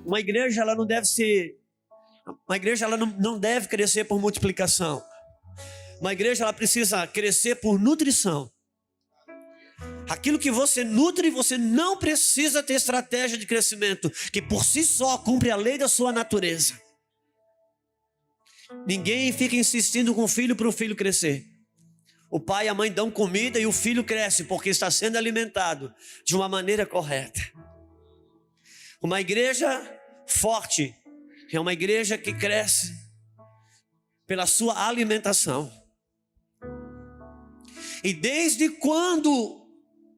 Uma igreja, ela não deve ser... Uma igreja, ela não deve crescer por multiplicação. Uma igreja, ela precisa crescer por nutrição. Aquilo que você nutre, você não precisa ter estratégia de crescimento, que por si só cumpre a lei da sua natureza. Ninguém fica insistindo com o filho para o filho crescer. O pai e a mãe dão comida e o filho cresce porque está sendo alimentado de uma maneira correta. Uma igreja forte é uma igreja que cresce pela sua alimentação. E desde quando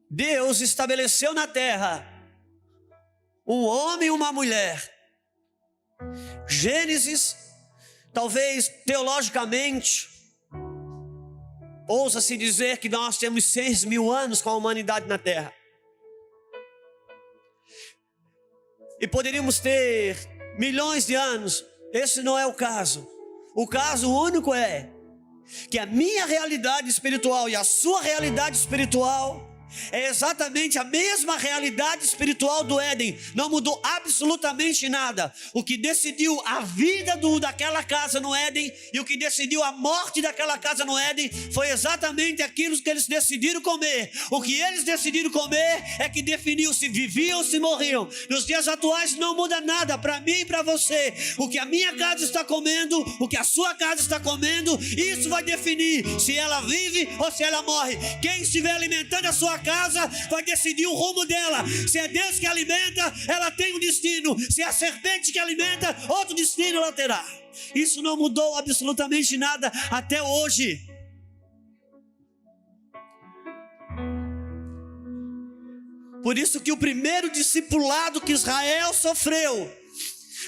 Deus estabeleceu na terra um homem e uma mulher, Gênesis, talvez teologicamente, ousa-se dizer que nós temos 6.000 anos com a humanidade na terra. E poderíamos ter milhões de anos. Esse não é o caso. O caso único é que a minha realidade espiritual e a sua realidade espiritual é exatamente a mesma realidade espiritual do Éden. Não mudou absolutamente nada. O que decidiu a vida daquela casa no Éden e o que decidiu a morte daquela casa no Éden foi exatamente aquilo que eles decidiram comer. O que eles decidiram comer é que definiu se viviam ou se morriam. Nos dias atuais não muda nada para mim e para você. O que a minha casa está comendo, o que a sua casa está comendo, isso vai definir se ela vive ou se ela morre. Quem estiver alimentando a sua casa vai decidir o rumo dela. Se é Deus que alimenta, ela tem um destino. Se é a serpente que alimenta, outro destino ela terá. Isso não mudou absolutamente nada até hoje. Por isso que o primeiro discipulado que Israel sofreu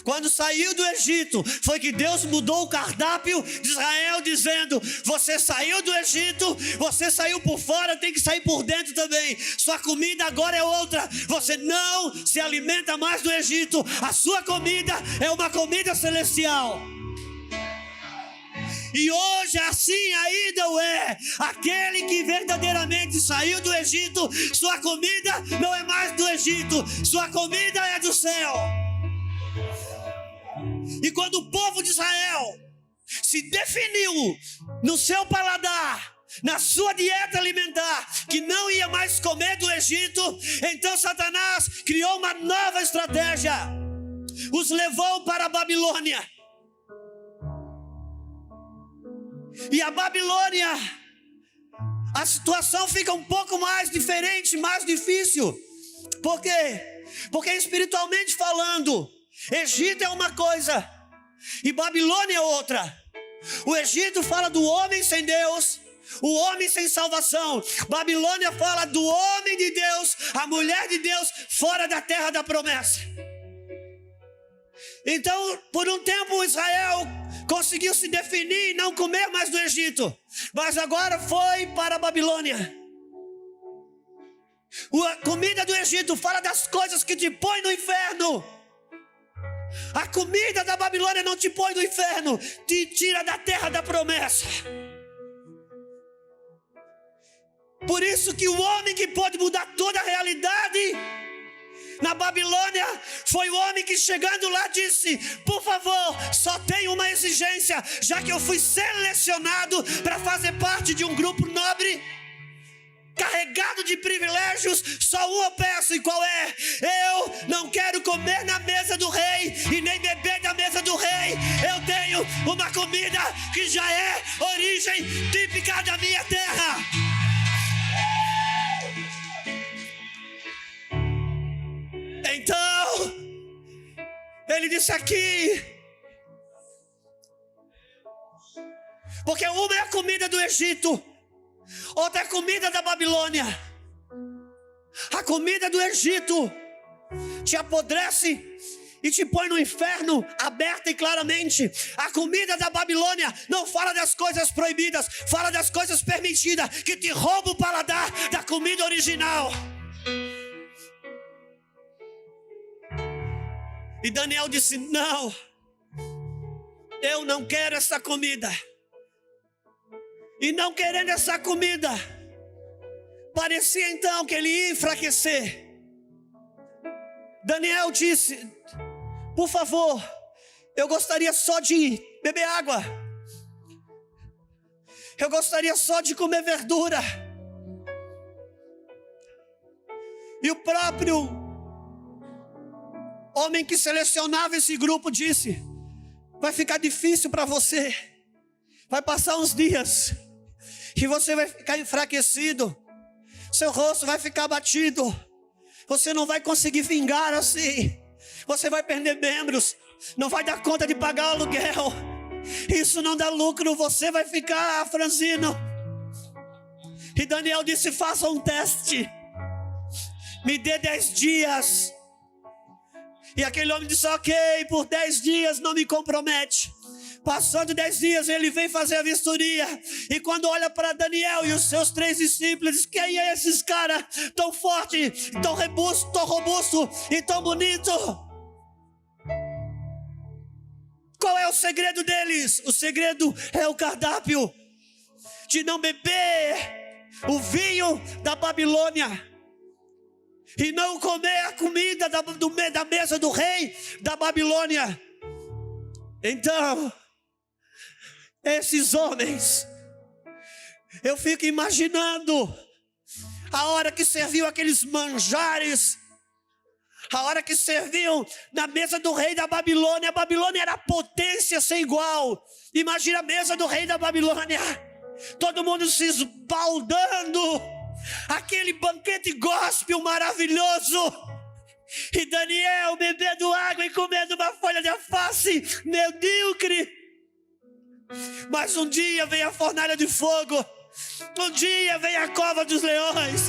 quando saiu do Egito, foi que Deus mudou o cardápio de Israel, dizendo: você saiu do Egito, você saiu por fora, tem que sair por dentro também. Sua comida agora é outra. Você não se alimenta mais do Egito. A sua comida é uma comida celestial. E hoje assim ainda o é. Aquele que verdadeiramente saiu do Egito, sua comida não é mais do Egito, sua comida é do céu. E quando o povo de Israel se definiu no seu paladar, na sua dieta alimentar, que não ia mais comer do Egito, então Satanás criou uma nova estratégia, os levou para a Babilônia. E a Babilônia, a situação fica um pouco mais diferente, mais difícil. Por quê? Porque espiritualmente falando, Egito é uma coisa e Babilônia é outra. O Egito fala do homem sem Deus, o homem sem salvação. Babilônia fala do homem de Deus, a mulher de Deus, fora da terra da promessa. Então, por um tempo Israel conseguiu se definir e não comer mais do Egito, mas agora foi para a Babilônia. A comida do Egito fala das coisas que te põem no inferno. A comida da Babilônia não te põe no inferno, te tira da terra da promessa. Por isso que o homem que pode mudar toda a realidade na Babilônia foi o homem que, chegando lá, disse: por favor, só tem uma exigência, já que eu fui selecionado para fazer parte de um grupo nobre, carregado de privilégios, só uma peço. E qual é? Eu não quero comer na mesa do rei e nem beber da mesa do rei. Eu tenho uma comida que já é origem típica da minha terra. Então ele disse aqui, porque uma é a comida do Egito, outra é a comida da Babilônia. A comida do Egito te apodrece e te põe no inferno, aberta e claramente. A comida da Babilônia não fala das coisas proibidas, fala das coisas permitidas, que te rouba o paladar da comida original. E Daniel disse: não, eu não quero essa comida. E não querendo essa comida, parecia então que ele ia enfraquecer. Daniel disse: Por favor, eu gostaria só de beber água. Eu gostaria só de comer verdura. E o próprio homem que selecionava esse grupo disse: vai ficar difícil para você. Vai passar uns dias e você vai ficar enfraquecido. Seu rosto vai ficar abatido. Você não vai conseguir vingar assim. Você vai perder membros. Não vai dar conta de pagar o aluguel. Isso não dá lucro. Você vai ficar franzino. E Daniel disse: faça um teste. Me dê 10 dias. E aquele homem disse: ok, por 10 dias não me compromete. Passando 10 dias, ele vem fazer a vistoria. E quando olha para Daniel e os seus 3 discípulos, diz: quem é esses caras tão forte, tão robusto e tão bonito? Qual é o segredo deles? O segredo é o cardápio. De não beber o vinho da Babilônia. E não comer a comida da mesa do rei da Babilônia. Então, esses homens, eu fico imaginando a hora que serviu aqueles manjares, a hora que serviam na mesa do rei da Babilônia. A Babilônia era potência sem igual. Imagina a mesa do rei da Babilônia, todo mundo se esbaldando, aquele banquete gospel maravilhoso, e Daniel bebendo água e comendo uma folha de alface medíocre. Mas um dia vem a fornalha de fogo, um dia vem a cova dos leões.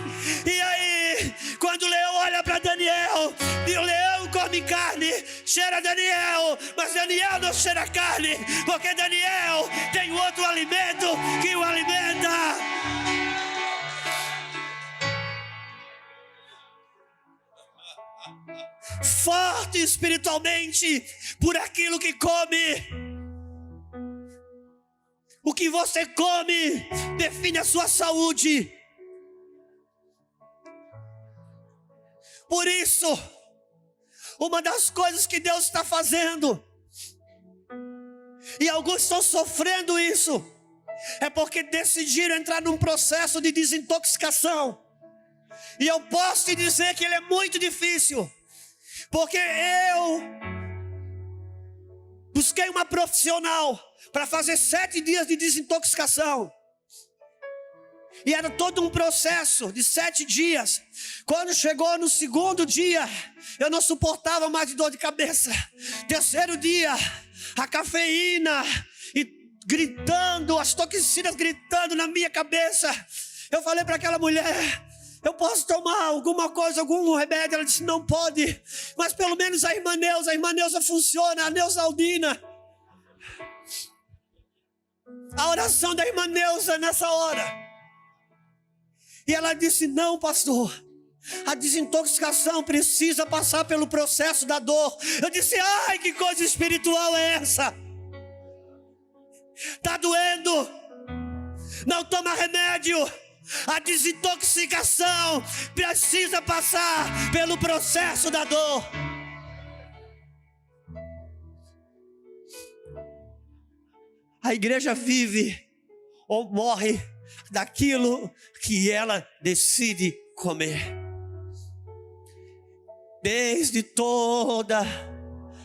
E aí, quando o leão olha para Daniel, e o leão come carne, cheira Daniel, mas Daniel não cheira carne, porque Daniel tem outro alimento que o alimenta. Forte espiritualmente por aquilo que come. O que você come define a sua saúde. Por isso, uma das coisas que Deus está fazendo, e alguns estão sofrendo isso, é porque decidiram entrar num processo de desintoxicação. E eu posso te dizer que ele é muito difícil, porque eu busquei uma profissional para fazer 7 dias de desintoxicação. E era todo um processo de 7 dias. Quando chegou no 2º dia, eu não suportava mais de dor de cabeça. 3º dia, a cafeína e gritando, as toxinas gritando na minha cabeça. Eu falei para aquela mulher: eu posso tomar alguma coisa, algum remédio? Ela disse: não pode. Mas pelo menos a irmã Neuza funciona, a Neusaldina. A oração da irmã Neuza nessa hora. E ela disse: não, pastor, a desintoxicação precisa passar pelo processo da dor. Eu disse: ai, que coisa espiritual é essa? Está doendo, não toma remédio. A desintoxicação precisa passar pelo processo da dor. A igreja vive ou morre daquilo que ela decide comer. Desde toda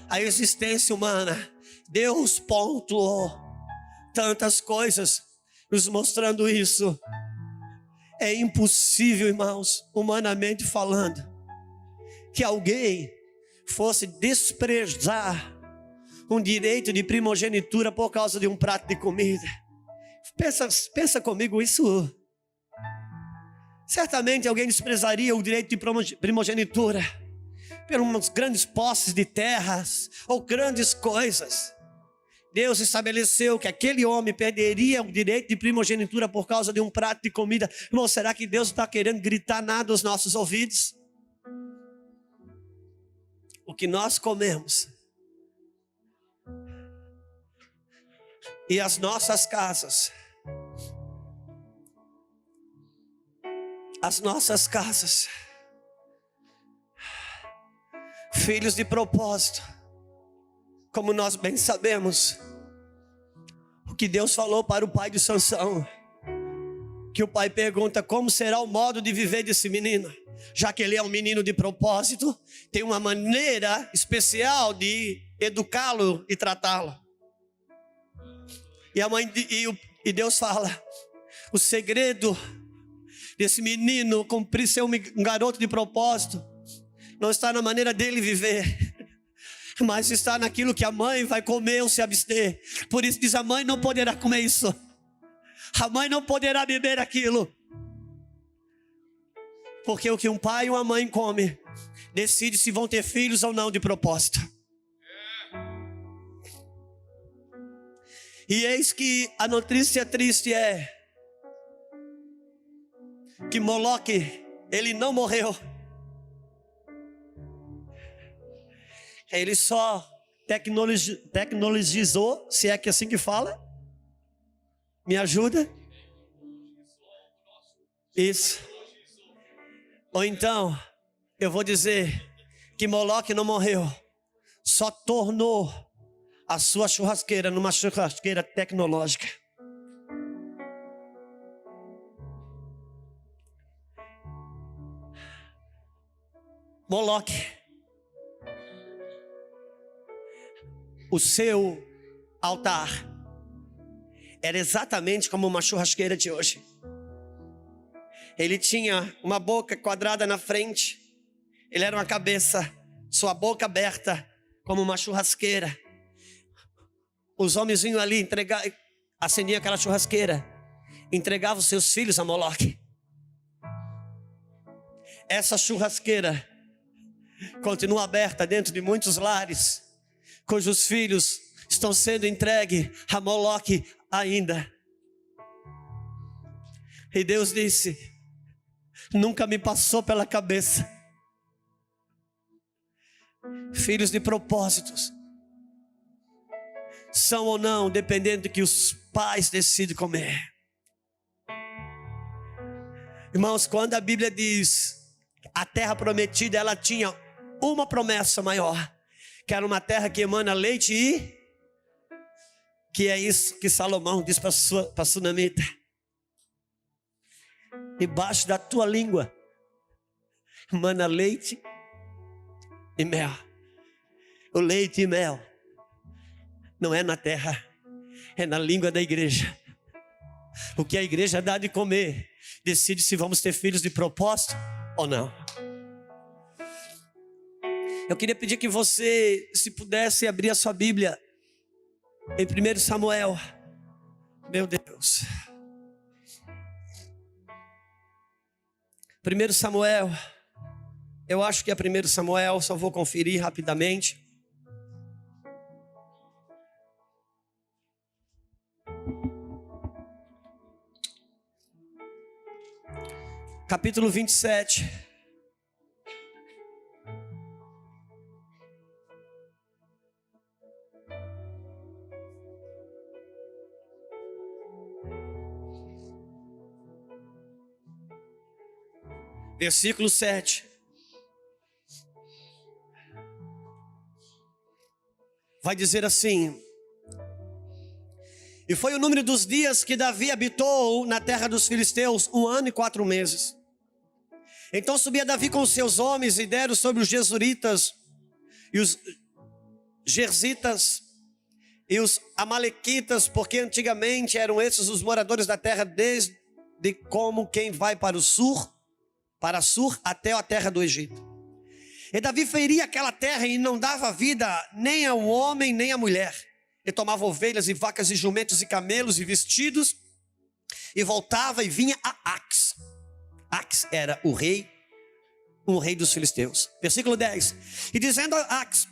a existência humana, Deus pontuou tantas coisas nos mostrando isso. É impossível, irmãos, humanamente falando, que alguém fosse desprezar um direito de primogenitura por causa de um prato de comida. Pensa comigo isso. Certamente alguém desprezaria o direito de primogenitura por umas grandes posses de terras ou grandes coisas. Deus estabeleceu que aquele homem perderia o direito de primogenitura por causa de um prato de comida. Irmão, será que Deus está querendo gritar nada aos nossos ouvidos? O que nós comemos e as nossas casas, filhos de propósito, Como nós bem sabemos, o que Deus falou para o pai de Sansão, que o pai pergunta como será o modo de viver desse menino, já que ele é um menino de propósito, tem uma maneira especial de educá-lo e tratá-lo. E Deus fala, o segredo desse menino cumprir ser um garoto de propósito não está na maneira dele viver, mas está naquilo que a mãe vai comer ou se abster. Por isso diz, a mãe não poderá comer isso, a mãe não poderá beber aquilo, porque o que um pai e uma mãe come decide se vão ter filhos ou não de propósito. E eis que a notícia triste é que Moloque, ele não morreu, ele só tecnologizou, se é que assim que fala. Me ajuda? Isso. Ou então, eu vou dizer que Moloque não morreu, só tornou a sua churrasqueira numa churrasqueira tecnológica. Moloque, o seu altar era exatamente como uma churrasqueira de hoje. Ele tinha uma boca quadrada na frente, ele era uma cabeça, sua boca aberta como uma churrasqueira. Os homenzinhos ali acendiam aquela churrasqueira, entregavam seus filhos a Moloque. Essa churrasqueira continua aberta dentro de muitos lares, cujos filhos estão sendo entregues a Moloque ainda. E Deus disse, nunca me passou pela cabeça, filhos de propósitos são ou não dependendo do que os pais decidem comer. Irmãos, quando a Bíblia diz a terra prometida, ela tinha uma promessa maior, que era uma terra que emana leite e que é isso que Salomão diz para a sunamita: debaixo da tua língua emana leite e mel. O leite e mel não é na terra, é na língua da igreja. O que a igreja dá de comer decide se vamos ter filhos de propósito ou não. Eu queria pedir que você, se pudesse, abrir a sua Bíblia em 1 Samuel. Meu Deus. 1 Samuel. Eu acho que é 1 Samuel, só vou conferir rapidamente. Capítulo 27. Versículo 7. Vai dizer assim: e foi o número dos dias que Davi habitou na terra dos filisteus, 1 ano e 4 meses. Então subia Davi com os seus homens e deram sobre os Gesuritas e os Gerzitas e os Amalequitas, porque antigamente eram esses os moradores da terra, desde como quem vai para o sul até a terra do Egito. E Davi feria aquela terra e não dava vida nem ao homem nem à mulher. Ele tomava ovelhas e vacas e jumentos e camelos e vestidos e voltava e vinha a Ax. Ax era um rei dos filisteus. Versículo 10. E dizendo a Ax,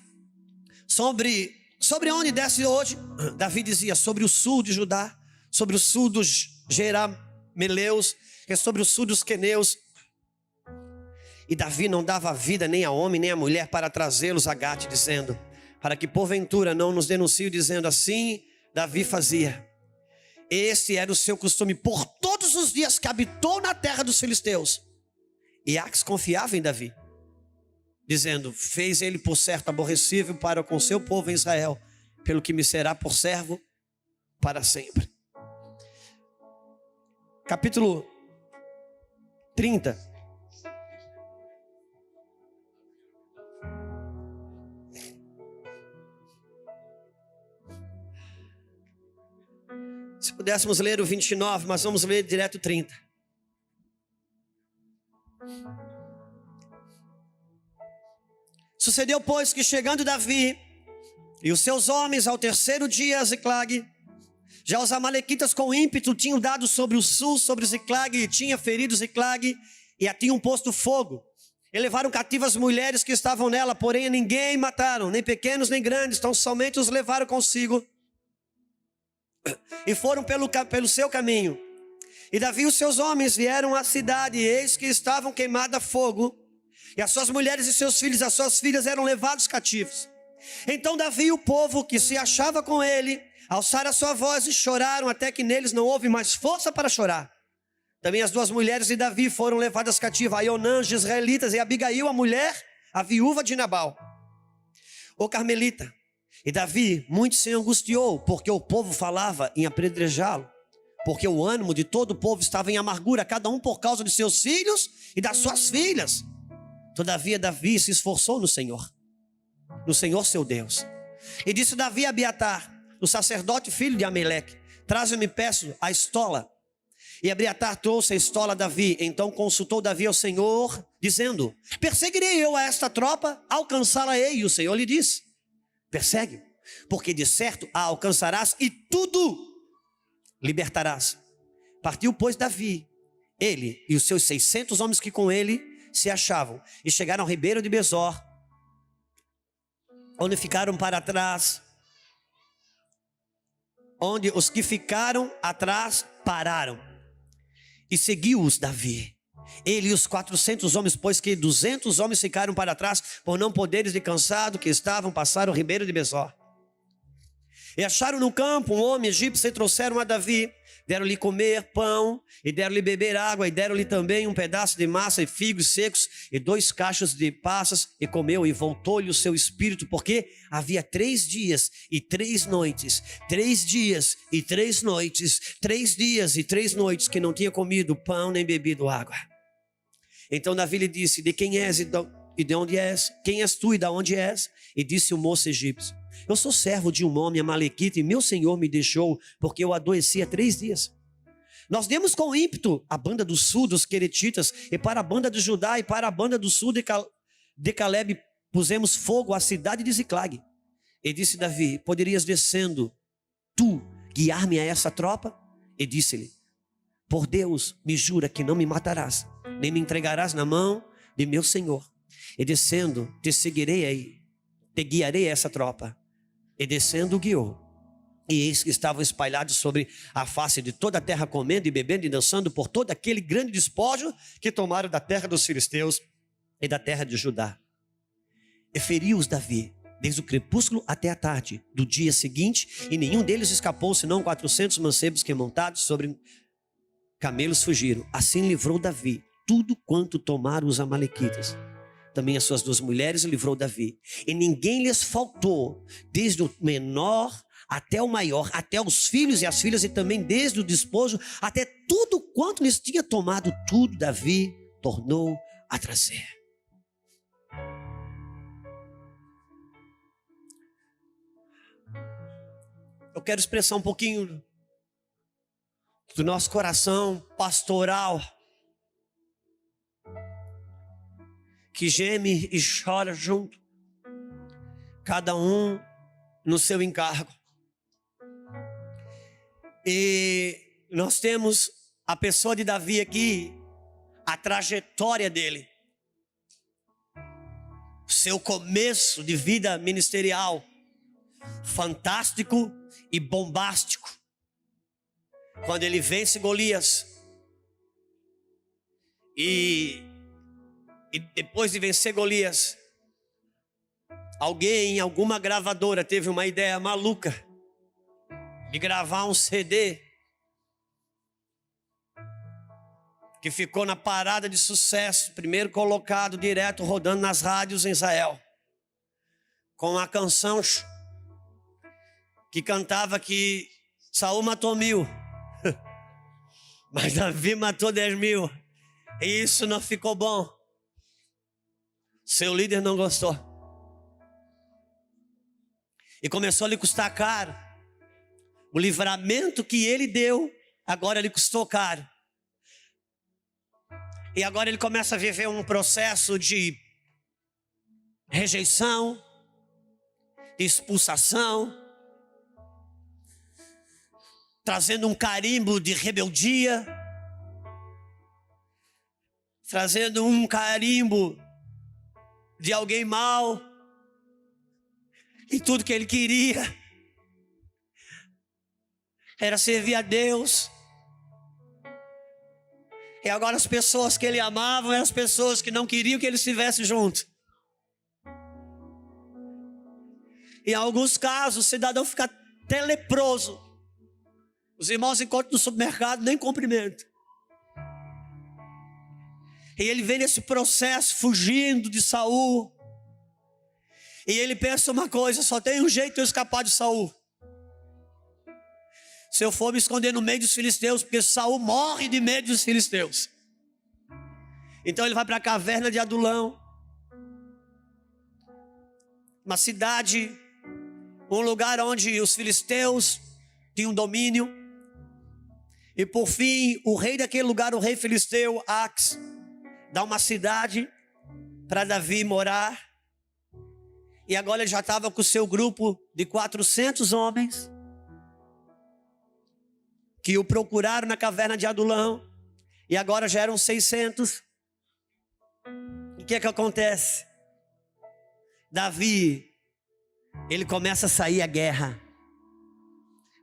sobre onde desce hoje? Davi dizia, sobre o sul de Judá, sobre o sul dos Jerameleus, e sobre o sul dos Queneus. E Davi não dava vida nem a homem nem a mulher para trazê-los a Gate, dizendo, para que porventura não nos denuncie, dizendo, assim Davi fazia. Este era o seu costume por todos os dias que habitou na terra dos filisteus. E Ax confiava em Davi, dizendo, fez ele por certo aborrecível para com seu povo em Israel, pelo que me será por servo para sempre. Capítulo 30. Se pudéssemos ler o 29, mas vamos ler direto o 30. Sucedeu, pois, que chegando Davi e os seus homens ao terceiro dia a Ziclag, já os amalequitas com ímpeto tinham dado sobre o sul, sobre Ziclag, e tinha ferido Ziclag, e a tinham posto fogo. E levaram cativas as mulheres que estavam nela, porém a ninguém mataram, nem pequenos nem grandes, então somente os levaram consigo. E foram pelo seu caminho. E Davi e os seus homens vieram à cidade, e eis que estavam queimadas a fogo, e as suas mulheres e seus filhos, as suas filhas eram levados cativos. Então Davi e o povo que se achava com ele alçaram a sua voz e choraram, até que neles não houve mais força para chorar. Também as duas mulheres de Davi foram levadas cativas, Aionã, os israelitas, e Abigail, a mulher, a viúva de Nabal, o carmelita. E Davi muito se angustiou, porque o povo falava em apedrejá-lo, porque o ânimo de todo o povo estava em amargura, cada um por causa de seus filhos e das suas filhas. Todavia Davi se esforçou no Senhor seu Deus. E disse Davi a Abiatar, o sacerdote filho de Ameleque: traze-me, peço, a estola. E Abiatar trouxe a estola a Davi. Então consultou Davi ao Senhor, dizendo: perseguirei eu a esta tropa, alcançá-la-ei. E o Senhor lhe disse: persegue, porque de certo a alcançarás e tudo libertarás. Partiu, pois, Davi, ele e os seus 600 homens que com ele se achavam, e chegaram ao ribeiro de Besor, onde ficaram para trás, onde os que ficaram atrás pararam, e seguiu-os Davi, ele e os 400 homens, pois que 200 homens ficaram para trás, por não poderes de cansado que estavam, passaram o ribeiro de Besor. E acharam no campo um homem egípcio, e trouxeram a Davi, deram-lhe comer pão, e deram-lhe beber água, e deram-lhe também um pedaço de massa e figos secos, e 2 cachos de passas, e comeu, e voltou-lhe o seu espírito, porque havia 3 dias e 3 noites, 3 dias e 3 noites, 3 dias e 3 noites, que não tinha comido pão nem bebido água. Então Davi lhe disse: de quem és e de onde és? Quem és tu e de onde és? E disse o moço egípcio: eu sou servo de um homem amalequita, e meu senhor me deixou, porque eu adoeci há 3 dias. Nós demos com ímpeto a banda do sul dos queretitas, e para a banda de Judá e para a banda do sul de Caleb pusemos fogo à cidade de Ziclag. E disse Davi: poderias descendo tu guiar-me a essa tropa? E disse-lhe: por Deus, me jura que não me matarás, nem me entregarás na mão de meu senhor. E descendo, te seguirei aí, te guiarei a essa tropa. E descendo guiou. E eis que estavam espalhados sobre a face de toda a terra, comendo e bebendo e dançando por todo aquele grande despojo que tomaram da terra dos filisteus e da terra de Judá. E feriu-os Davi, desde o crepúsculo até a tarde do dia seguinte, e nenhum deles escapou, senão 400 mancebos que montados sobre camelos fugiram. Assim livrou Davi tudo quanto tomaram os amalequitas. Também as suas 2 mulheres livrou Davi, e ninguém lhes faltou, desde o menor até o maior, até os filhos e as filhas, e também desde o despojo até tudo quanto lhes tinha tomado, tudo Davi tornou a trazer. Eu quero expressar um pouquinho do nosso coração pastoral, que geme e chora junto, cada um no seu encargo. E nós temos a pessoa de Davi aqui, a trajetória dele, seu começo de vida ministerial, fantástico e bombástico, quando ele vence Golias, e depois de vencer Golias, alguém em alguma gravadora teve uma ideia maluca de gravar um CD que ficou na parada de sucesso, primeiro colocado direto, rodando nas rádios em Israel, com a canção que cantava que Saul matou 1000, mas Davi matou 10.000. E isso não ficou bom. Seu líder não gostou. E começou a lhe custar caro. O livramento que ele deu, agora lhe custou caro. E agora ele começa a viver um processo de rejeição, expulsação, trazendo um carimbo de rebeldia, trazendo um carimbo de alguém mau, e tudo que ele queria era servir a Deus. E agora as pessoas que ele amava eram as pessoas que não queriam que ele estivesse junto. Em alguns casos, o cidadão fica até leproso. Os irmãos encontram no supermercado, nem cumprimento. E ele vem nesse processo, fugindo de Saul. E ele pensa uma coisa: só tem um jeito de eu escapar de Saul. Se eu for me esconder no meio dos filisteus, porque Saul morre de medo dos filisteus. Então ele vai para a caverna de Adulão, uma cidade, um lugar onde os filisteus tinham domínio. E por fim, o rei daquele lugar, o rei filisteu, Ax, dá uma cidade para Davi morar. E agora ele já estava com o seu grupo de 400 homens que o procuraram na caverna de Adulão. E agora já eram 600. E o que é que acontece? Davi, ele começa a sair à guerra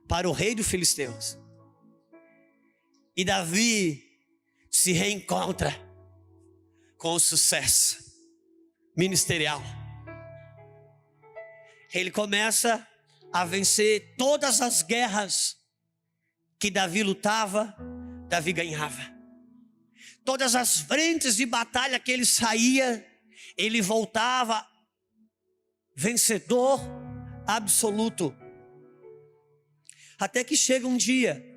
para o rei dos filisteus. E Davi se reencontra com o sucesso ministerial. Ele começa a vencer todas as guerras que Davi lutava, Davi ganhava. Todas as frentes de batalha que ele saía, ele voltava vencedor absoluto. Até que chega um dia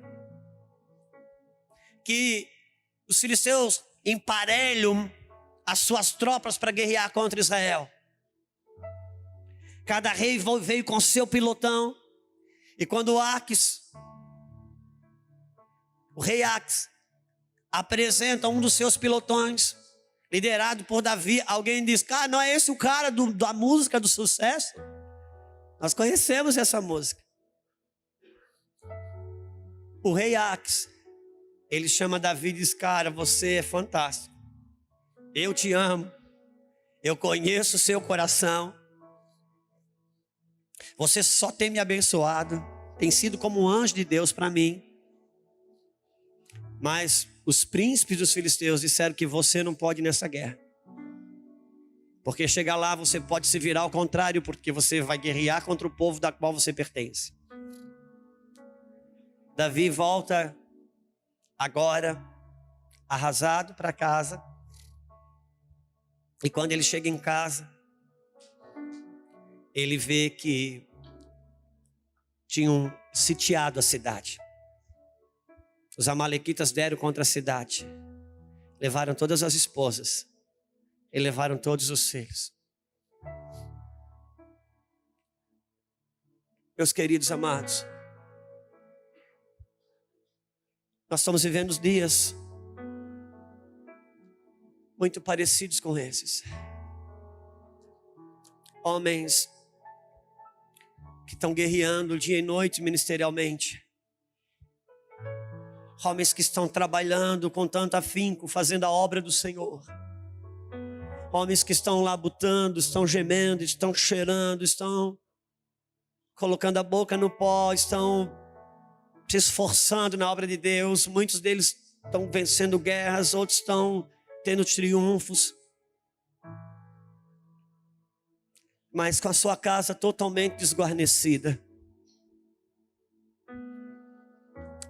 que os filisteus emparelham as suas tropas para guerrear contra Israel. Cada rei veio com seu pilotão. E quando o rei Ax apresenta um dos seus pilotões, liderado por Davi, alguém diz: cara, não é esse o cara da música do sucesso? Nós conhecemos essa música. O rei Ax, ele chama Davi e diz: cara, você é fantástico. Eu te amo. Eu conheço o seu coração. Você só tem me abençoado. Tem sido como um anjo de Deus para mim. Mas os príncipes dos filisteus disseram que você não pode ir nessa guerra. Porque chegar lá você pode se virar ao contrário, porque você vai guerrear contra o povo da qual você pertence. Davi volta agora arrasado para casa. E quando ele chega em casa, ele vê que tinham sitiado a cidade. Os amalequitas deram contra a cidade. Levaram todas as esposas. E levaram todos os filhos. Meus queridos amados, nós estamos vivendo dias muito parecidos com esses. Homens que estão guerreando dia e noite ministerialmente. Homens que estão trabalhando com tanto afinco, fazendo a obra do Senhor. Homens que estão labutando, estão gemendo, estão cheirando, estão colocando a boca no pó, estão se esforçando na obra de Deus. Muitos deles estão vencendo guerras, outros estão tendo triunfos. Mas com a sua casa totalmente desguarnecida.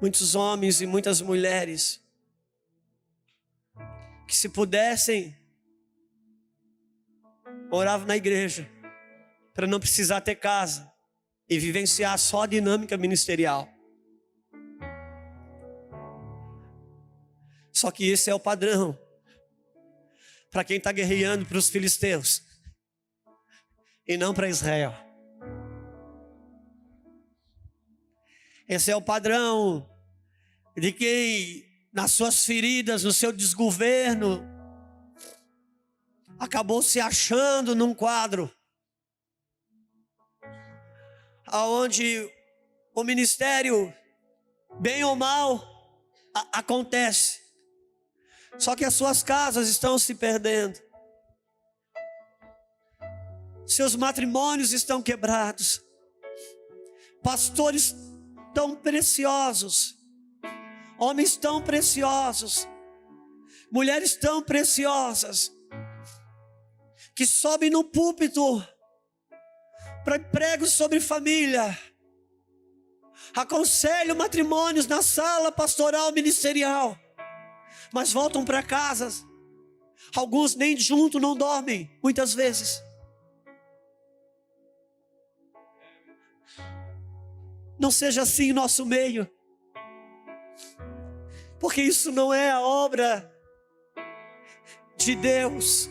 Muitos homens e muitas mulheres que, se pudessem, oravam na igreja para não precisar ter casa e vivenciar só a dinâmica ministerial. Só que esse é o padrão para quem está guerreando para os filisteus e não para Israel. Esse é o padrão de quem, nas suas feridas, no seu desgoverno, acabou se achando num quadro aonde o ministério, bem ou mal, acontece. Só que as suas casas estão se perdendo. Seus matrimônios estão quebrados. Pastores tão preciosos, homens tão preciosos, mulheres tão preciosas, que sobem no púlpito para pregos sobre família, aconselham matrimônios na sala pastoral ministerial, mas voltam para casa. Alguns nem junto não dormem, muitas vezes. Não seja assim em nosso meio, porque isso não é a obra de Deus.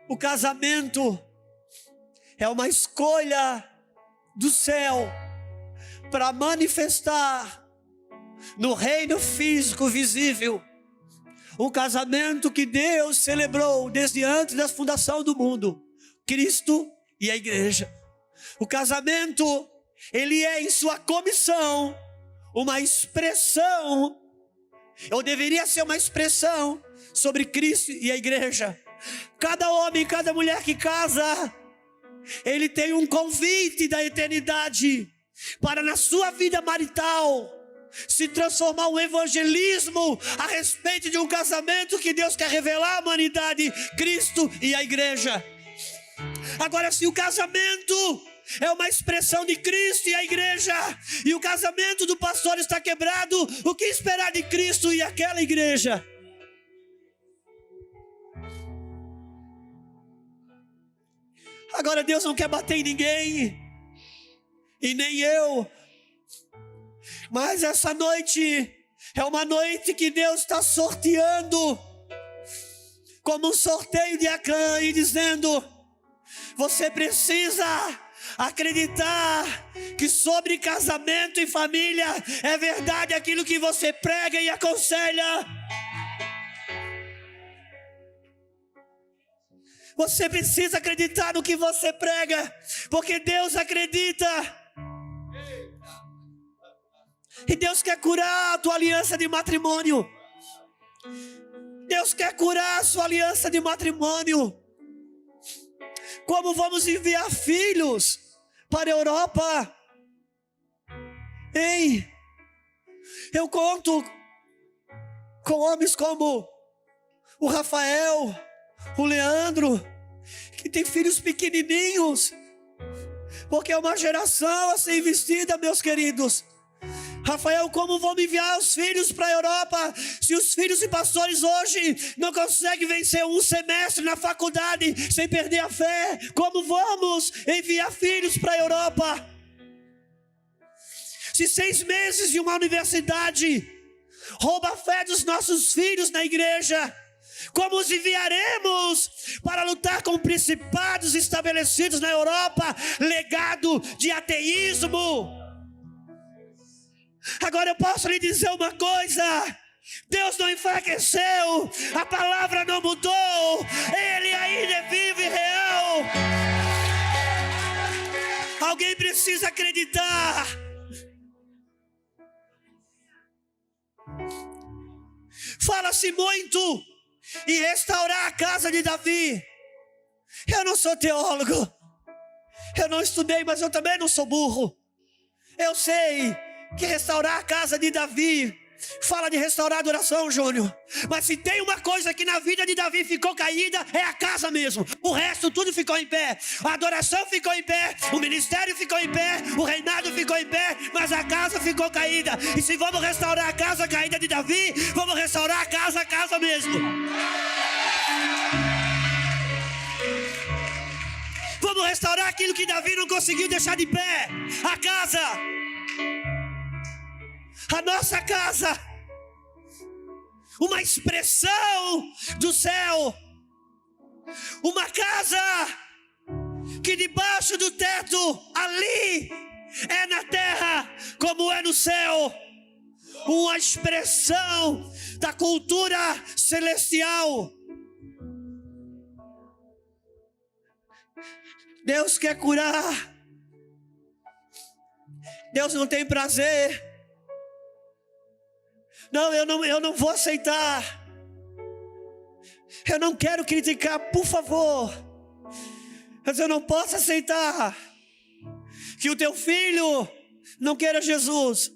O casamento é uma escolha do céu para manifestar no reino físico visível um casamento que Deus celebrou desde antes da fundação do mundo, Cristo e a igreja. O casamento, ele é em sua comissão uma expressão, ou deveria ser uma expressão sobre Cristo e a igreja. Cada homem, cada mulher que casa, ele tem um convite da eternidade para, na sua vida marital, se transformar um evangelismo a respeito de um casamento que Deus quer revelar à humanidade, Cristo e a igreja. Agora, se o casamento é uma expressão de Cristo e a igreja, e o casamento do pastor está quebrado, o que esperar de Cristo e aquela igreja? Agora, Deus não quer bater em ninguém, e nem eu, mas essa noite é uma noite que Deus está sorteando, como um sorteio de Acã, e dizendo: você precisa acreditar que sobre casamento e família é verdade aquilo que você prega e aconselha. Você precisa acreditar no que você prega, porque Deus acredita. E Deus quer curar a tua aliança de matrimônio. Deus quer curar a sua aliança de matrimônio. Como vamos enviar filhos para a Europa? Ei, eu conto com homens como o Rafael, o Leandro, que tem filhos pequenininhos, porque é uma geração a ser investida, meus queridos. Rafael, como vamos enviar os filhos para a Europa, se os filhos de pastores hoje não conseguem vencer um semestre na faculdade sem perder a fé? Como vamos enviar filhos para a Europa? Se 6 meses de uma universidade rouba a fé dos nossos filhos na igreja, como os enviaremos para lutar com principados estabelecidos na Europa, legado de ateísmo? Agora eu posso lhe dizer uma coisa: Deus não enfraqueceu, a palavra não mudou, Ele ainda é vivo e real. Alguém precisa acreditar. Fala-se muito em restaurar a casa de Davi. Eu não sou teólogo, eu não estudei, mas eu também não sou burro. Eu sei que restaurar a casa de Davi fala de restaurar a adoração, Júnior. Mas se tem uma coisa que na vida de Davi ficou caída, é a casa mesmo. O resto tudo ficou em pé. A adoração ficou em pé, o ministério ficou em pé, o reinado ficou em pé, mas a casa ficou caída. E se vamos restaurar a casa caída de Davi, vamos restaurar a casa mesmo. Vamos restaurar a aquilo que Davi não conseguiu deixar de pé: a casa, a nossa casa, uma expressão do céu, uma casa que debaixo do teto ali é na terra como é no céu, uma expressão da cultura celestial. Deus quer curar. Deus não tem prazer. Não, eu não vou aceitar. Eu não quero criticar, por favor. Mas eu não posso aceitar que o teu filho não queira Jesus.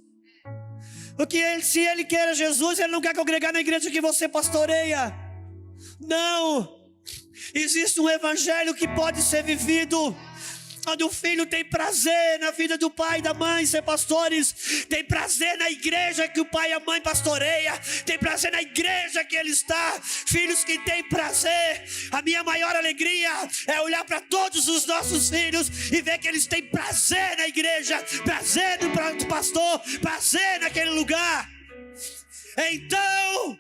Porque se ele quer Jesus, ele não quer congregar na igreja que você pastoreia. Não. Existe um evangelho que pode ser vivido, onde o filho tem prazer na vida do pai e da mãe ser pastores, tem prazer na igreja que o pai e a mãe pastoreia, tem prazer na igreja que ele está. Filhos que têm prazer. A minha maior alegria é olhar para todos os nossos filhos e ver que eles têm prazer na igreja, prazer no pastor, prazer naquele lugar. Então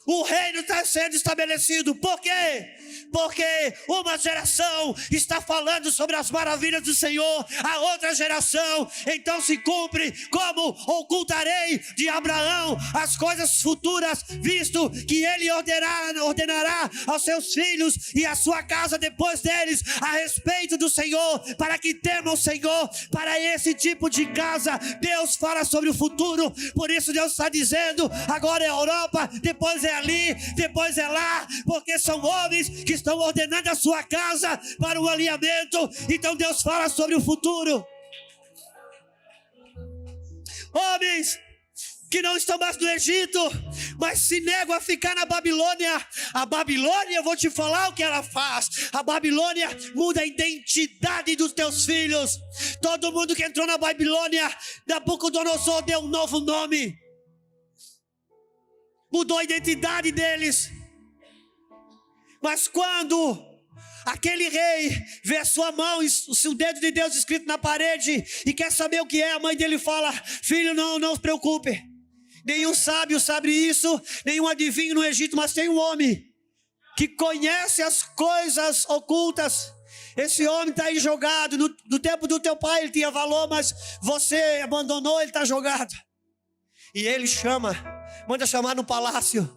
o reino está sendo estabelecido. Por quê? Porque uma geração está falando sobre as maravilhas do Senhor, a outra geração então se cumpre: como ocultarei de Abraão as coisas futuras, visto que ele ordenará aos seus filhos e à sua casa depois deles a respeito do Senhor, para que temam o Senhor. Para esse tipo de casa Deus fala sobre o futuro. Por isso Deus está dizendo: agora é a Europa, depois é ali, depois é lá, porque são homens que estão ordenando a sua casa para o alinhamento. Então Deus fala sobre o futuro. Homens que não estão mais no Egito, mas se negam a ficar na Babilônia. A Babilônia, eu vou te falar o que ela faz. A Babilônia muda a identidade dos teus filhos. Todo mundo que entrou na Babilônia, Nabucodonosor deu um novo nome, mudou a identidade deles. Mas quando aquele rei vê a sua mão, o dedo de Deus escrito na parede, e quer saber o que é, a mãe dele fala: filho, não se preocupe. Nenhum sábio sabe isso, nenhum adivinho no Egito, mas tem um homem que conhece as coisas ocultas. Esse homem está aí jogado. No tempo do teu pai ele tinha valor, mas você abandonou, ele está jogado. E ele manda chamar no palácio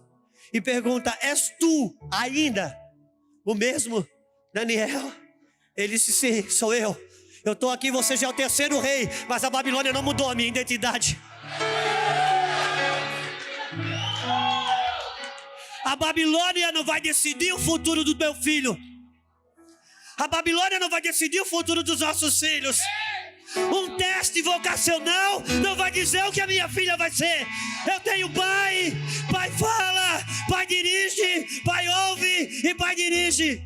e pergunta: és tu ainda o mesmo Daniel? Ele disse: sim, sou eu. Eu estou aqui, você já é o terceiro rei, mas a Babilônia não mudou a minha identidade. A Babilônia não vai decidir o futuro do meu filho. A Babilônia não vai decidir o futuro dos nossos filhos. Um teste vocacional não vai dizer o que a minha filha vai ser. Eu tenho pai fala, pai dirige, pai ouve e pai dirige.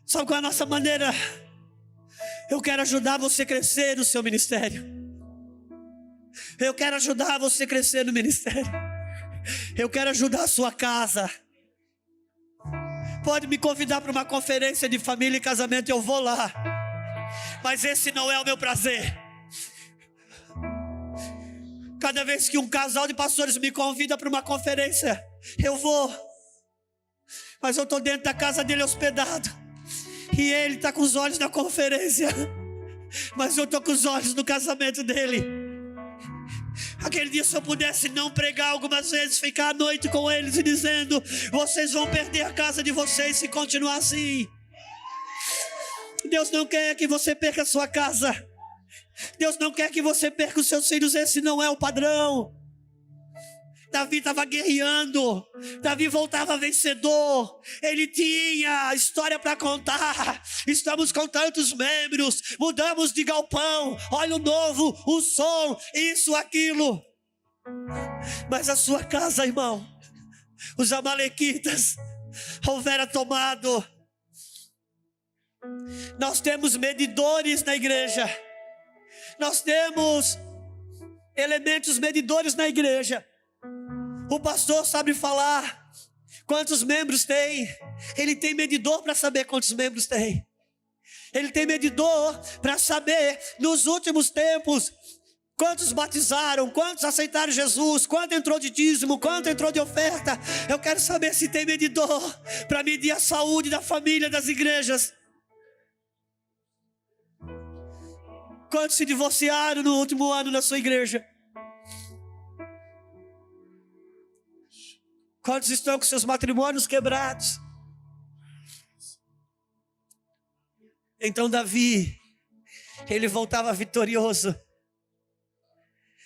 Sabe qual é a nossa maneira? Eu quero ajudar você a crescer no seu ministério. Eu quero ajudar você a crescer no ministério. Eu quero ajudar a sua casa. Pode me convidar para uma conferência de família e casamento, eu vou lá. Mas esse não é o meu prazer. Cada vez que um casal de pastores me convida para uma conferência, eu vou. Mas eu estou dentro da casa dele hospedado, e ele está com os olhos na conferência, mas eu estou com os olhos no casamento dele. Aquele dia, se eu pudesse não pregar algumas vezes, ficar à noite com eles e dizendo: vocês vão perder a casa de vocês se continuar assim. Deus não quer que você perca a sua casa. Deus não quer que você perca os seus filhos. Esse não é o padrão. Davi estava guerreando, Davi voltava vencedor, ele tinha história para contar. Estamos com tantos membros, mudamos de galpão, óleo novo, o som, isso, aquilo. Mas a sua casa, irmão, os amalequitas houveram tomado. Nós temos medidores na igreja, nós temos elementos medidores na igreja. O pastor sabe falar quantos membros tem. Ele tem medidor para saber quantos membros tem. Ele tem medidor para saber, nos últimos tempos, quantos batizaram, quantos aceitaram Jesus, quanto entrou de dízimo, quanto entrou de oferta. Eu quero saber se tem medidor para medir a saúde da família, das igrejas. Quantos se divorciaram no último ano na sua igreja? Quantos estão com seus matrimônios quebrados? Então Davi, ele voltava vitorioso.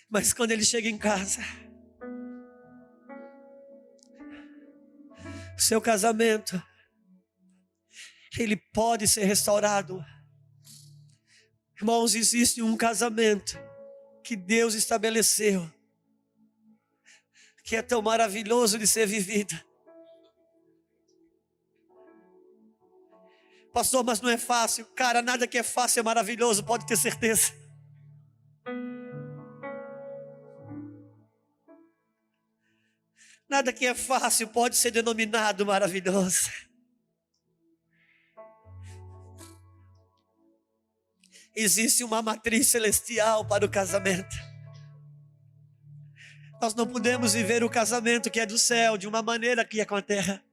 Mas quando ele chega em casa, seu casamento, ele pode ser restaurado. Irmãos, existe um casamento que Deus estabeleceu, que é tão maravilhoso de ser vivido. Pastor, mas não é fácil. Cara, nada que é fácil é maravilhoso, pode ter certeza. Nada que é fácil pode ser denominado maravilhoso. Existe uma matriz celestial para o casamento. Nós não podemos viver o casamento que é do céu de uma maneira que é com a terra.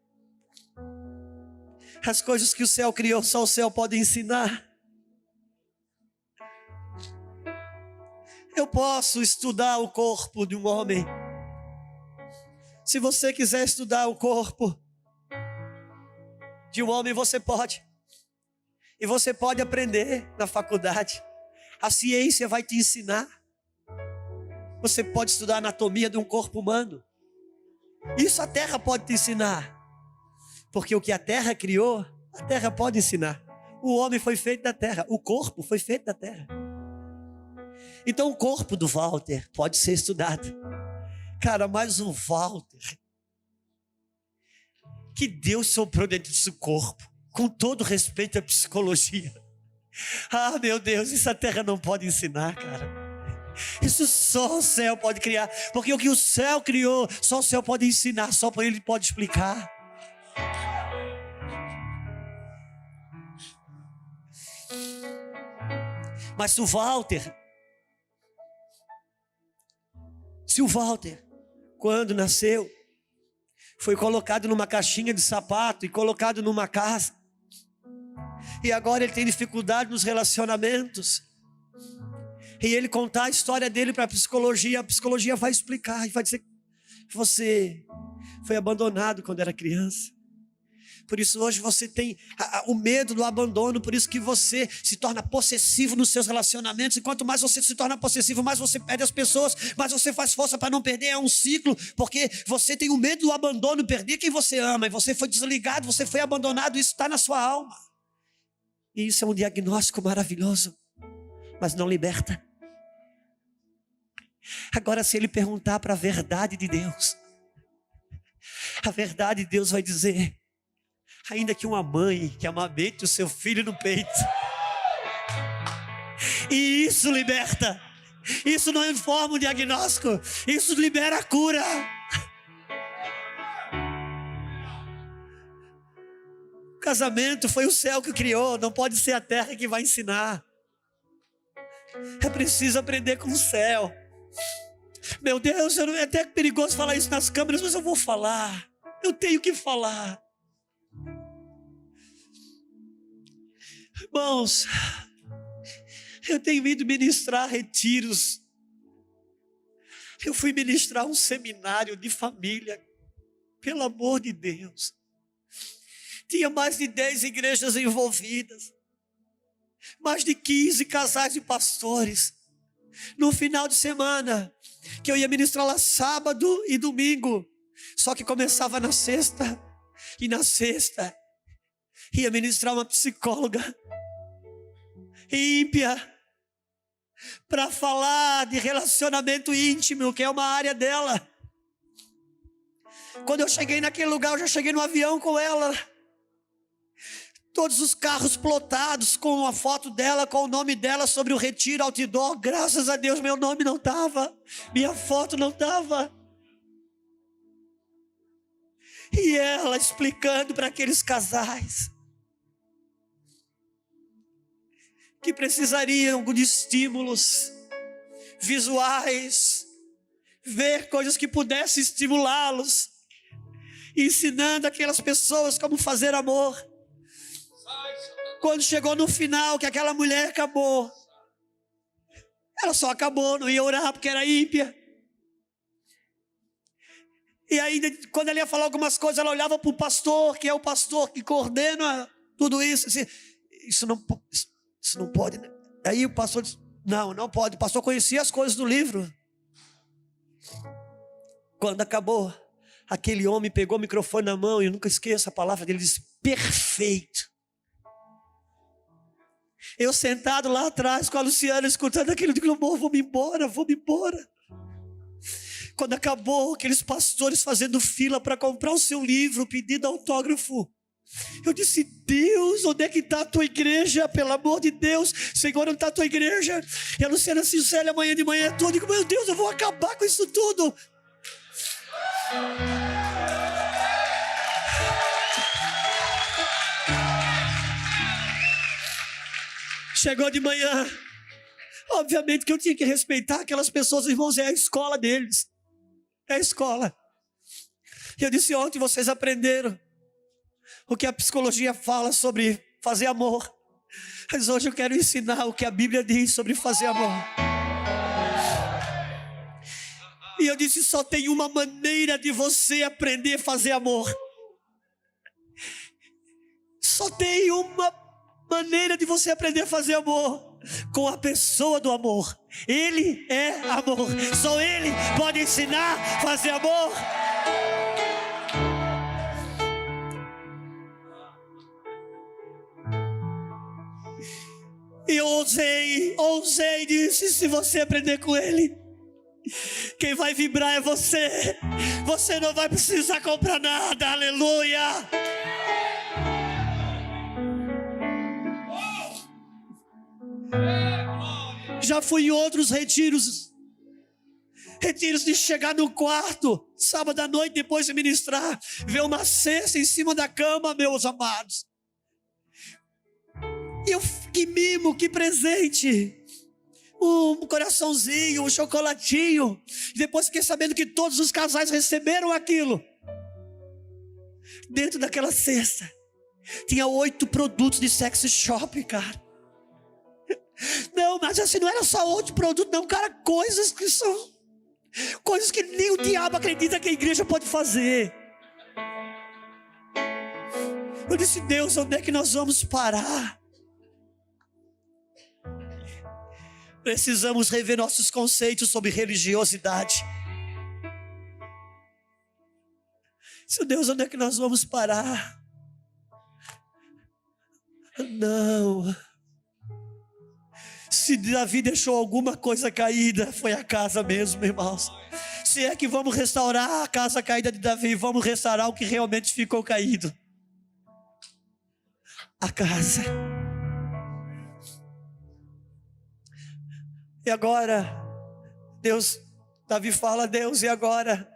As coisas que o céu criou, só o céu pode ensinar. Eu posso estudar o corpo de um homem. Se você quiser estudar o corpo de um homem, você pode. E você pode aprender na faculdade. A ciência vai te ensinar. Você pode estudar a anatomia de um corpo humano. Isso a terra pode te ensinar. Porque o que a terra criou, a terra pode ensinar. O homem foi feito da terra. O corpo foi feito da terra. Então o corpo do Walter pode ser estudado. Cara, mas o Walter, que Deus soprou dentro do seu corpo, com todo respeito à psicologia. Ah, meu Deus, isso a terra não pode ensinar, cara. Isso só o céu pode criar. Porque o que o céu criou, só o céu pode ensinar, só para ele pode explicar. Mas se o Walter, quando nasceu, foi colocado numa caixinha de sapato e colocado numa casa, e agora ele tem dificuldade nos relacionamentos, e ele contar a história dele para a psicologia vai explicar e vai dizer que você foi abandonado quando era criança. Por isso hoje você tem o medo do abandono, por isso que você se torna possessivo nos seus relacionamentos, e quanto mais você se torna possessivo, mais você perde as pessoas, mais você faz força para não perder. É um ciclo, porque você tem o medo do abandono, perder quem você ama, e você foi desligado, você foi abandonado, isso está na sua alma. E isso é um diagnóstico maravilhoso, mas não liberta. Agora, se ele perguntar para a verdade de Deus, a verdade de Deus vai dizer: ainda que uma mãe que amamente o seu filho no peito, e isso liberta, isso não informa um diagnóstico, isso libera a cura. O casamento foi o céu que criou, não pode ser a terra que vai ensinar. É preciso aprender com o céu. Meu Deus, é até perigoso falar isso nas câmeras, mas eu vou falar, eu tenho que falar. Irmãos, eu tenho ido ministrar retiros. Eu fui ministrar um seminário de família, pelo amor de Deus. Tinha mais de 10 igrejas envolvidas, mais de 15 casais de pastores. No final de semana, que eu ia ministrar lá sábado e domingo, só que começava na sexta, e na sexta ia ministrar uma psicóloga ímpia, para falar de relacionamento íntimo, que é uma área dela. Quando eu cheguei naquele lugar, eu já cheguei no avião com ela. Todos os carros plotados com a foto dela, com o nome dela sobre o retiro, outdoor. Graças a Deus meu nome não estava, minha foto não estava. E ela explicando para aqueles casais que precisariam de estímulos visuais, ver coisas que pudessem estimulá-los, ensinando aquelas pessoas como fazer amor. Quando chegou no final, que aquela mulher acabou, ela só acabou, não ia orar porque era ímpia. E ainda, quando ela ia falar algumas coisas, ela olhava para o pastor, que é o pastor que coordena tudo isso. Assim, isso não pode, né? Aí o pastor disse, não pode. O pastor conhecia as coisas do livro. Quando acabou, aquele homem pegou o microfone na mão, e eu nunca esqueço a palavra dele, disse, perfeito. Eu sentado lá atrás com a Luciana, escutando aquilo, digo, amor, vamos embora. Quando acabou, aqueles pastores fazendo fila para comprar o seu livro, pedindo autógrafo, eu disse, Deus, onde é que está a tua igreja? Pelo amor de Deus, Senhor, onde está a tua igreja? E a Luciana Sincélia, amanhã de manhã toda, eu digo, meu Deus, eu vou acabar com isso tudo. Chegou de manhã, obviamente que eu tinha que respeitar aquelas pessoas, irmãos, é a escola deles, é a escola. E eu disse, ontem vocês aprenderam o que a psicologia fala sobre fazer amor, mas hoje eu quero ensinar o que a Bíblia diz sobre fazer amor. E eu disse, só tem uma maneira de você aprender a fazer amor. Só tem uma maneira de você aprender a fazer amor, com a pessoa do amor. Ele é amor, só Ele pode ensinar a fazer amor. E eu ousei, disse, se você aprender com Ele, quem vai vibrar é você. Você não vai precisar comprar nada, aleluia. Já fui em outros retiros de chegar no quarto, sábado à noite, depois de ministrar, ver uma cesta em cima da cama, meus amados. E eu, que mimo, que presente. Um coraçãozinho, um chocolatinho. E depois fiquei sabendo que todos os casais receberam aquilo. Dentro daquela cesta tinha 8 produtos de sex shop, cara. Não, mas assim, não era só 8 produtos, não, cara, coisas que nem o diabo acredita que a igreja pode fazer. Eu disse, Deus, onde é que nós vamos parar? Precisamos rever nossos conceitos sobre religiosidade. Seu Deus, onde é que nós vamos parar? Não. Se Davi deixou alguma coisa caída, foi a casa mesmo, irmãos. Se é que vamos restaurar a casa caída de Davi, vamos restaurar o que realmente ficou caído. A casa. E agora, Davi fala, Deus, e agora?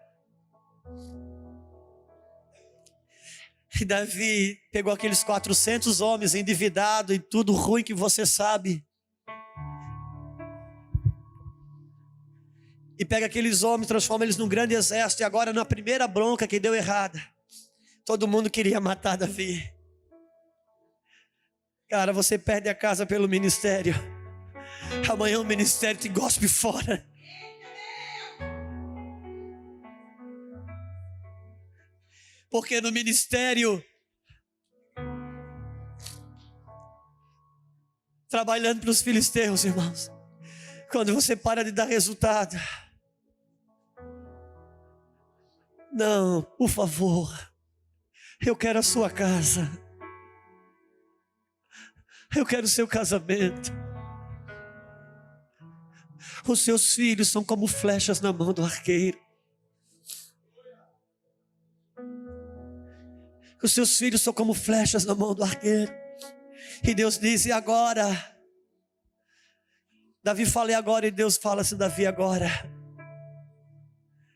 E Davi pegou aqueles 400 homens endividados e tudo ruim que você sabe. E pega aqueles homens, transforma eles num grande exército. E agora, na primeira bronca que deu errada, todo mundo queria matar Davi. Cara, você perde a casa pelo ministério. Amanhã o ministério te gospe fora. Porque no ministério, trabalhando para os filisteus, irmãos, quando você para de dar resultado, não, por favor, eu quero a sua casa, eu quero o seu casamento. Os seus filhos são como flechas na mão do arqueiro. Os seus filhos são como flechas na mão do arqueiro. E Deus diz: e agora? Davi fala: e agora? E Deus fala assim: Davi, agora,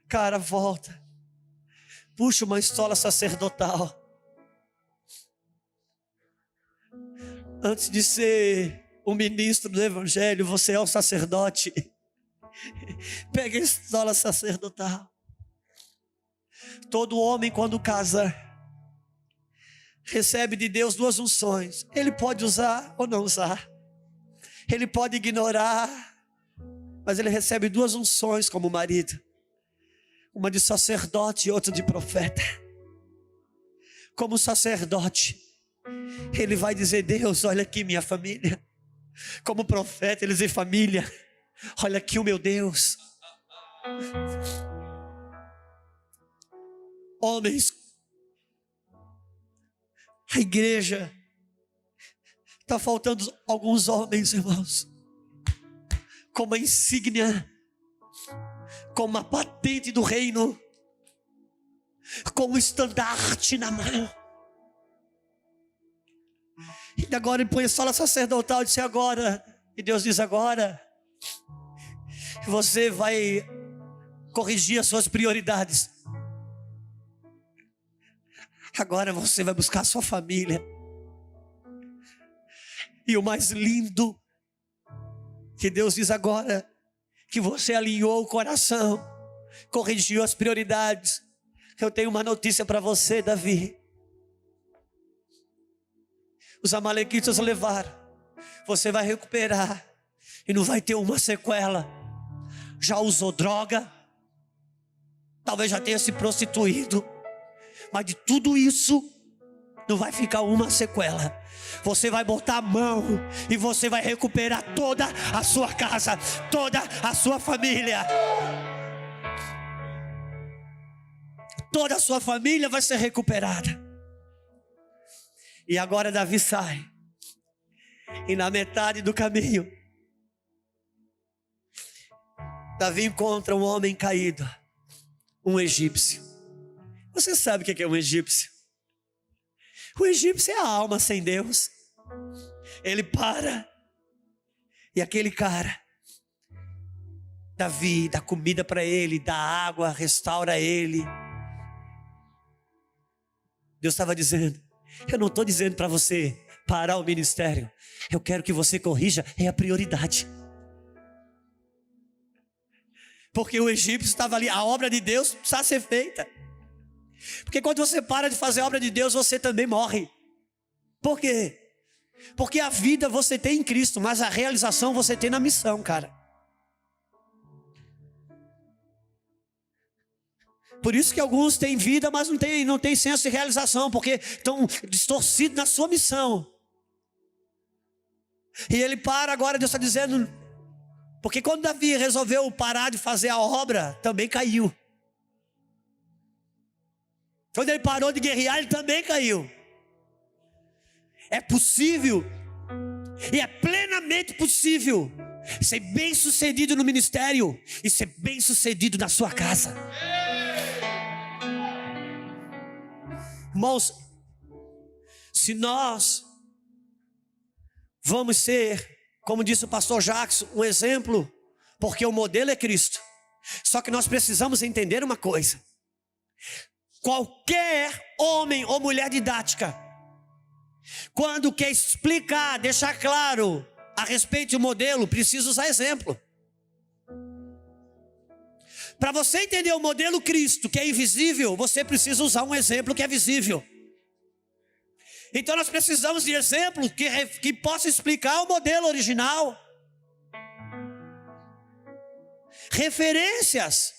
cara, volta, puxa uma estola sacerdotal. Antes de ser um ministro do evangelho, você é um sacerdote. Pega a estola sacerdotal. Todo homem, quando casa, recebe de Deus duas unções. Ele pode usar ou não usar. Ele pode ignorar, mas ele recebe duas unções como marido. Uma de sacerdote e outra de profeta. Como sacerdote, ele vai dizer: Deus, olha aqui minha família. Como profeta, ele diz: família, olha aqui o meu Deus. Homens, a igreja está faltando alguns homens, irmãos, com uma insígnia, com uma patente do reino, com um estandarte na mão. E agora ele põe a estola sacerdotal e disse: agora. E Deus diz: agora você vai corrigir as suas prioridades. Agora você vai buscar a sua família. E o mais lindo, que Deus diz agora, que você alinhou o coração, corrigiu as prioridades. Eu tenho uma notícia para você, Davi. Os amalequitas levaram, você vai recuperar, e não vai ter uma sequela. Já usou droga, talvez já tenha se prostituído, mas de tudo isso não vai ficar uma sequela. Você vai botar a mão e você vai recuperar toda a sua casa, toda a sua família. Toda a sua família vai ser recuperada. E agora Davi sai, e na metade do caminho, Davi encontra um homem caído, um egípcio. Você sabe o que é um egípcio? O egípcio é a alma sem Deus. Ele para, e aquele cara, Davi, dá comida para ele, dá água, restaura ele. Deus estava dizendo: eu não estou dizendo para você parar o ministério, eu quero que você corrija, é a prioridade. Porque o egípcio estava ali, a obra de Deus precisa ser feita. Porque quando você para de fazer a obra de Deus, você também morre. Por quê? Porque a vida você tem em Cristo, mas a realização você tem na missão, cara. Por isso que alguns têm vida, mas não tem senso de realização, porque estão distorcidos na sua missão. E ele para agora, Deus está dizendo, porque quando Davi resolveu parar de fazer a obra, também caiu. Quando ele parou de guerrear, ele também caiu. É possível, e é plenamente possível, ser bem sucedido no ministério e ser bem sucedido na sua casa. Irmãos, se nós vamos ser, como disse o pastor Jackson, um exemplo, porque o modelo é Cristo. Só que nós precisamos entender uma coisa: qualquer homem ou mulher didática, quando quer explicar, deixar claro a respeito do modelo, precisa usar exemplo. Para você entender o modelo Cristo, que é invisível, você precisa usar um exemplo que é visível. Então nós precisamos de exemplos que possam explicar o modelo original. Referências.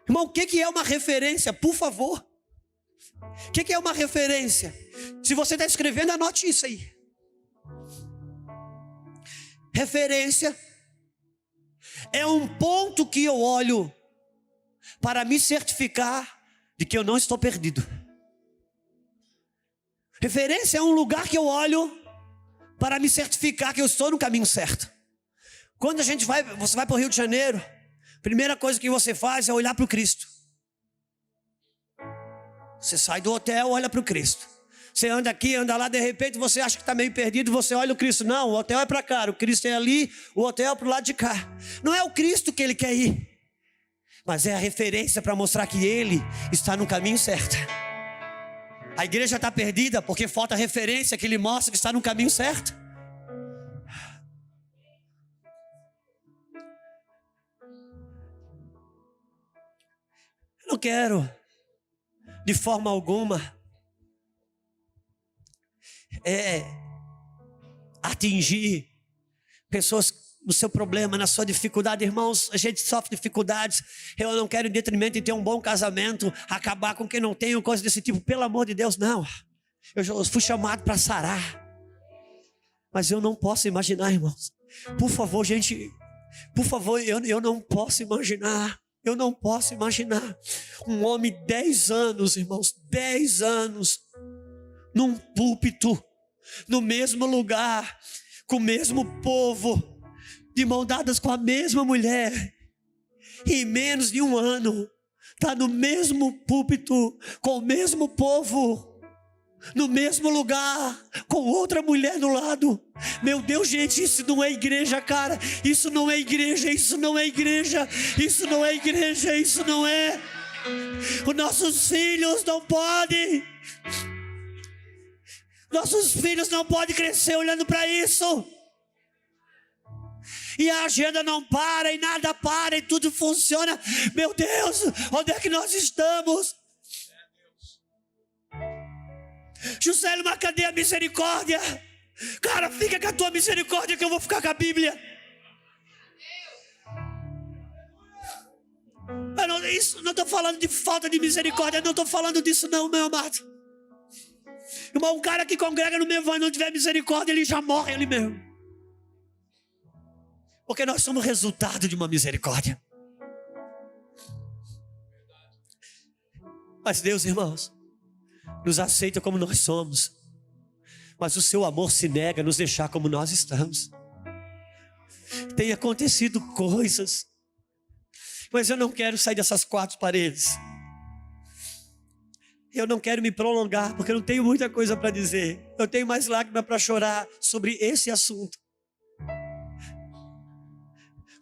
Irmão, o que é uma referência? Por favor. O que é uma referência? Se você está escrevendo, anote isso aí. Referência é um ponto que eu olho para me certificar de que eu não estou perdido. Referência é um lugar que eu olho para me certificar que eu estou no caminho certo. Quando você vai para o Rio de Janeiro, a primeira coisa que você faz é olhar para o Cristo. Você sai do hotel, olha para o Cristo. Você anda aqui, anda lá, de repente você acha que está meio perdido, você olha o Cristo. Não, o hotel é para cá, o Cristo é ali, o hotel é para o lado de cá. Não é o Cristo que ele quer ir, mas é a referência para mostrar que ele está no caminho certo. A igreja está perdida porque falta referência que ele mostra que está no caminho certo. Eu não quero, de forma alguma, atingir pessoas no seu problema, na sua dificuldade. Irmãos, a gente sofre dificuldades. Eu não quero, em detrimento de ter um bom casamento, acabar com quem não tem, coisa desse tipo. Pelo amor de Deus, não. Eu já fui chamado para sarar, mas eu não posso imaginar, irmãos. Por favor, gente, por favor, eu não posso imaginar. Eu não posso imaginar um homem 10 anos, irmãos, 10 anos, num púlpito, no mesmo lugar, com o mesmo povo, de mão dadas com a mesma mulher, e em menos de um ano, está no mesmo púlpito, com o mesmo povo, no mesmo lugar, com outra mulher do lado. Meu Deus, gente, isso não é igreja, cara. Isso não é igreja, isso não é igreja, isso não é igreja, isso não é. Os nossos filhos não podem. Nossos filhos não podem crescer olhando para isso. E a agenda não para, e nada para, e tudo funciona. Meu Deus, onde é que nós estamos? Juscelio, mas cadê a misericórdia? Cara, fica com a tua misericórdia que eu vou ficar com a Bíblia. Eu não estou falando de falta de misericórdia, não estou falando disso não, meu amado. Irmão, um cara que congrega no meu evangelho não tiver misericórdia, ele já morre ali mesmo. Porque nós somos resultado de uma misericórdia. Mas Deus, irmãos, nos aceita como nós somos, mas o seu amor se nega a nos deixar como nós estamos. Tem acontecido coisas, mas eu não quero sair dessas 4 paredes. Eu não quero me prolongar, porque eu não tenho muita coisa para dizer. Eu tenho mais lágrimas para chorar sobre esse assunto.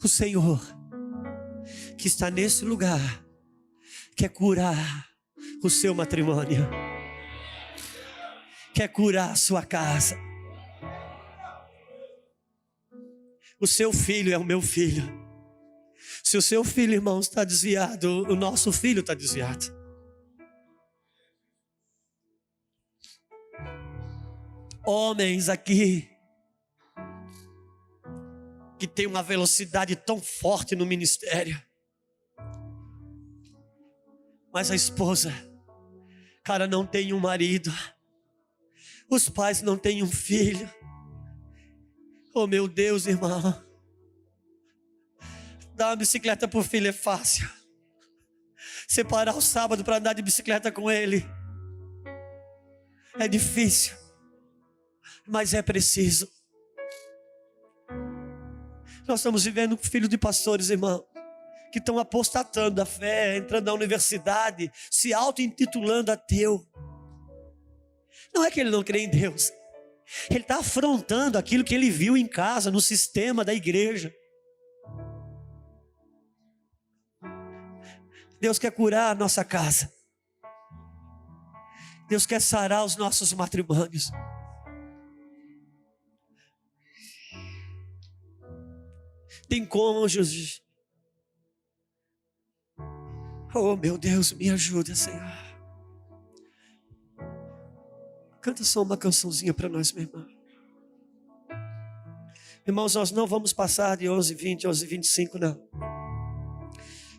O Senhor, que está nesse lugar, quer curar o seu matrimônio, quer curar a sua casa. O seu filho é o meu filho. Se o seu filho, irmão, está desviado, o nosso filho está desviado. Homens aqui que tem uma velocidade tão forte no ministério, mas a esposa, cara, não tem um marido, os pais não têm um filho. Oh meu Deus, irmão, dar uma bicicleta para o filho é fácil, separar o sábado para andar de bicicleta com ele é difícil, mas é preciso. Nós estamos vivendo com filhos de pastores, irmão, que estão apostatando da fé, entrando na universidade, se auto-intitulando ateu. Não é que ele não crê em Deus, ele está afrontando aquilo que ele viu em casa, no sistema da igreja. Deus quer curar a nossa casa. Deus quer sarar os nossos matrimônios. Tem cônjuges. Oh meu Deus, me ajuda, Senhor. Canta só uma cançãozinha para nós, meu irmão. Irmãos, nós não vamos passar de 11h20, 11h25, não.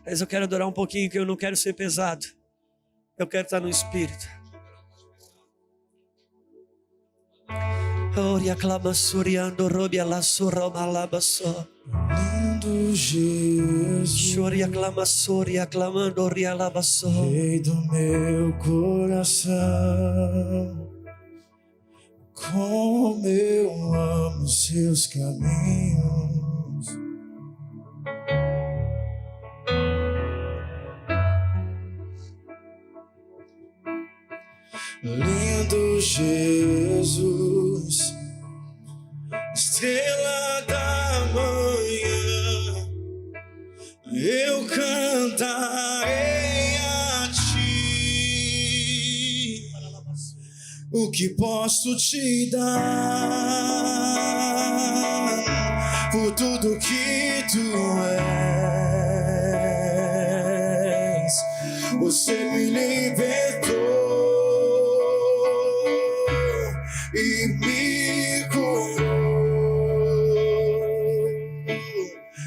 Mas eu quero adorar um pouquinho, que eu não quero ser pesado. Eu quero estar no Espírito. Oria clama suriando robia la suroma labasso. Lindo Jesus, Choria clama soria clamando oria labasso. Rei do meu coração, como eu amo seus caminhos. Lindo Jesus, estrela da manhã, eu cantarei a ti. O que posso te dar por tudo que tu és? Você me libertou e me curou.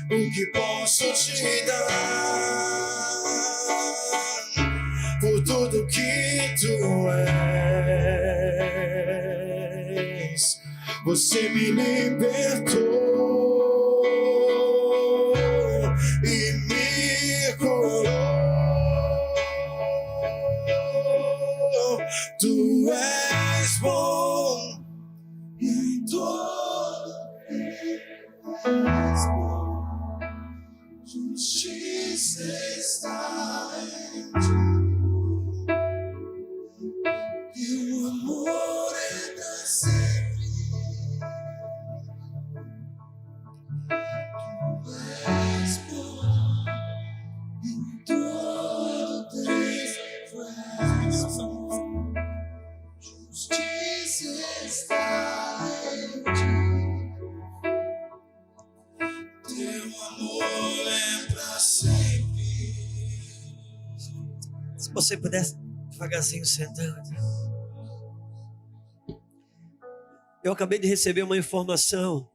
O que posso te dar por tudo que tu és? Você me libertou e me curou. Tu és bom em todo tempo, justiça está em ti, e o amor é pra sempre. Tu és bom em todo tempo, justiça está em ti, teu amor é pra sempre. Se você pudesse devagarzinho sentando. Eu acabei de receber uma informação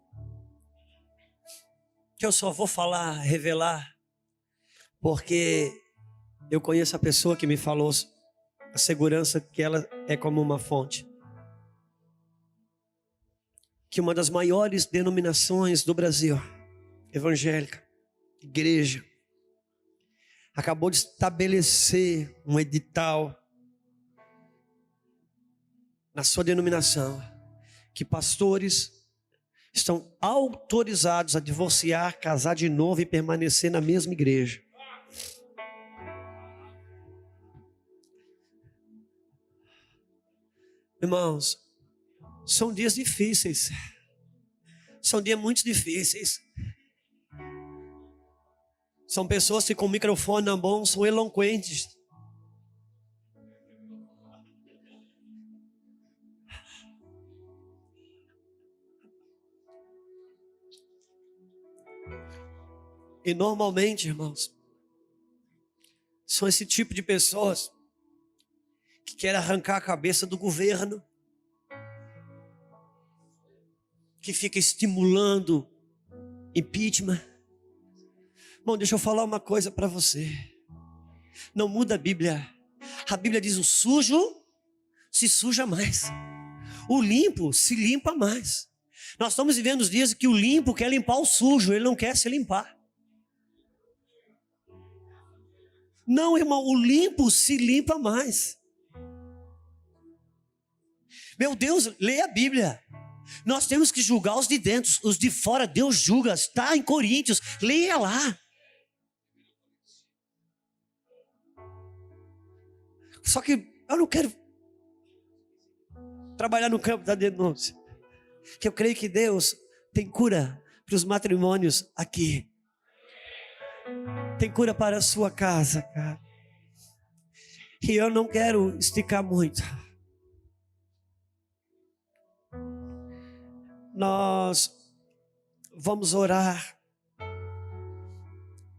que eu só vou falar, revelar, porque eu conheço a pessoa que me falou a segurança que ela é como uma fonte. Que uma das maiores denominações do Brasil, evangélica, igreja, acabou de estabelecer um edital na sua denominação, que pastores estão autorizados a divorciar, casar de novo e permanecer na mesma igreja. Irmãos, são dias difíceis. São dias muito difíceis. São pessoas que com o microfone na mão são eloquentes. E normalmente, irmãos, são esse tipo de pessoas que querem arrancar a cabeça do governo, que fica estimulando impeachment. Bom, deixa eu falar uma coisa para você. Não muda a Bíblia. A Bíblia diz: o sujo se suja mais, o limpo se limpa mais. Nós estamos vivendo os dias que o limpo quer limpar o sujo, ele não quer se limpar. Não, irmão, o limpo se limpa mais. Meu Deus, leia a Bíblia. Nós temos que julgar os de dentro, os de fora Deus julga. Está em Coríntios, leia lá. Só que eu não quero trabalhar no campo da denúncia, que eu creio que Deus tem cura para os matrimônios aqui. Tem cura para a sua casa, cara. E eu não quero esticar muito. Nós vamos orar.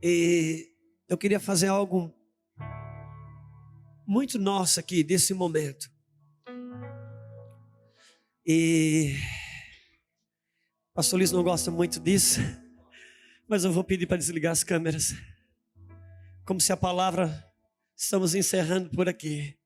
E eu queria fazer algo muito nosso aqui, desse momento. E o pastor Luiz não gosta muito disso, mas eu vou pedir para desligar as câmeras. Como se a palavra, estamos encerrando por aqui.